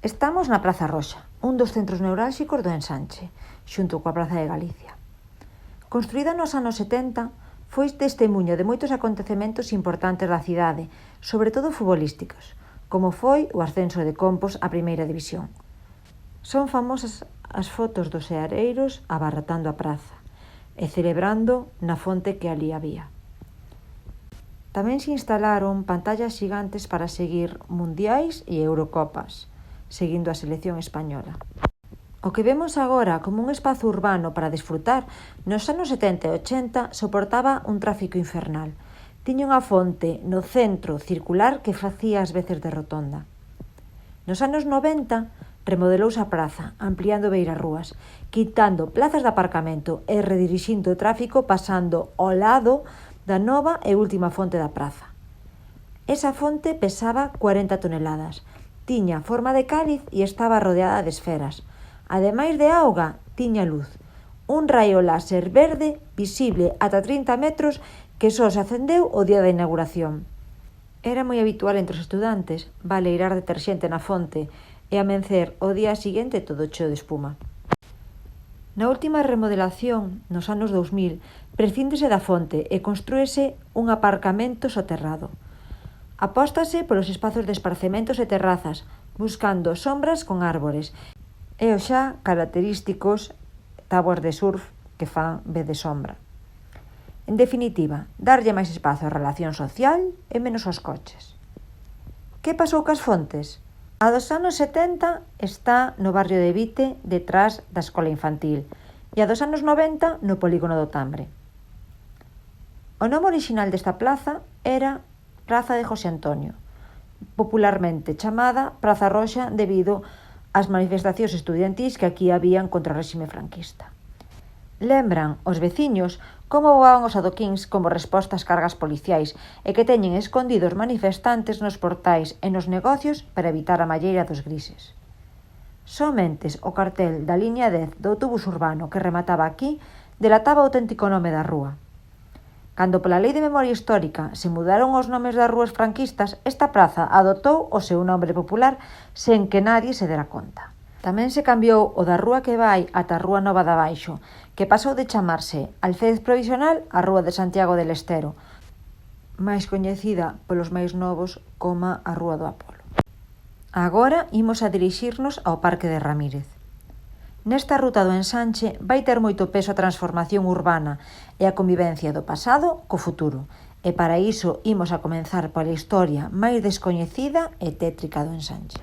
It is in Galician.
Estamos na Praza Roxa, un dos centros neurálxicos do Ensanche, xunto coa Praza de Galicia. Construída nos anos 70, foi testemuña de moitos acontecementos importantes da cidade, sobre todo futbolísticos, como foi o ascenso de Compos á Primeira División. Son famosas as fotos dos seareiros abarrotando a praza e celebrando na fonte que ali había. Tamén se instalaron pantallas xigantes para seguir mundiais e Eurocopas, seguindo a selección española. O que vemos agora como un espazo urbano para desfrutar, nos anos 70 e 80 soportaba un tráfico infernal. Tiña unha fonte no centro circular que facía as veces de rotonda. Nos anos 90 remodelouse a praza, ampliando beirarrúas, quitando plazas de aparcamento e redirixindo o tráfico pasando ao lado da nova e última fonte da praza. Esa fonte pesaba 40 toneladas, tiña forma de cáliz e estaba rodeada de esferas. Ademais de auga, tiña luz. Un raio láser verde visible ata 30 metros que só se acendeu o día da inauguración. Era moi habitual entre os estudantes baleirar deterxente na fonte e amencer o día seguinte todo cheo de espuma. Na última remodelación, nos anos 2000, prescíndese da fonte e construíse un aparcamento soterrado. Apóstase polos espazos de esparcementos e terrazas, buscando sombras con árbores e os xa característicos táboas de surf que fan vez de sombra. En definitiva, darlle máis espazo á relación social e menos aos coches. Que pasou cas fontes? A dos anos 70 está no barrio de Vite, detrás da escola infantil, e a dos anos 90 no polígono do Tambre. O nome orixinal desta plaza era Praza de José Antonio, popularmente chamada Praza Roxa debido ás manifestacións estudantís que aquí habían contra o réxime franquista. Lembran os veciños como voaban os adoquíns como resposta ás cargas policiais e que teñen escondidos manifestantes nos portais e nos negocios para evitar a malleira dos grises. Somente o cartel da liña 10 do autobús urbano que remataba aquí delataba o auténtico nome da rúa. Cando pola Lei de Memoria Histórica se mudaron os nomes das rúas franquistas, esta praza adoptou o seu nome popular sen que nadie se dera conta. Tamén se cambiou o da rúa que vai ata a Rúa Nova de Abaixo, que pasou de chamarse Alféiz Provisional á Rúa de Santiago del Estero, máis coñecida polos máis novos como a Rúa do Apolo. Agora imos a dirixirnos ao Parque de Ramírez. Nesta ruta do Ensanche vai ter moito peso a transformación urbana e a convivencia do pasado co futuro, e para iso imos a comenzar pola historia máis descoñecida e tétrica do Ensanche.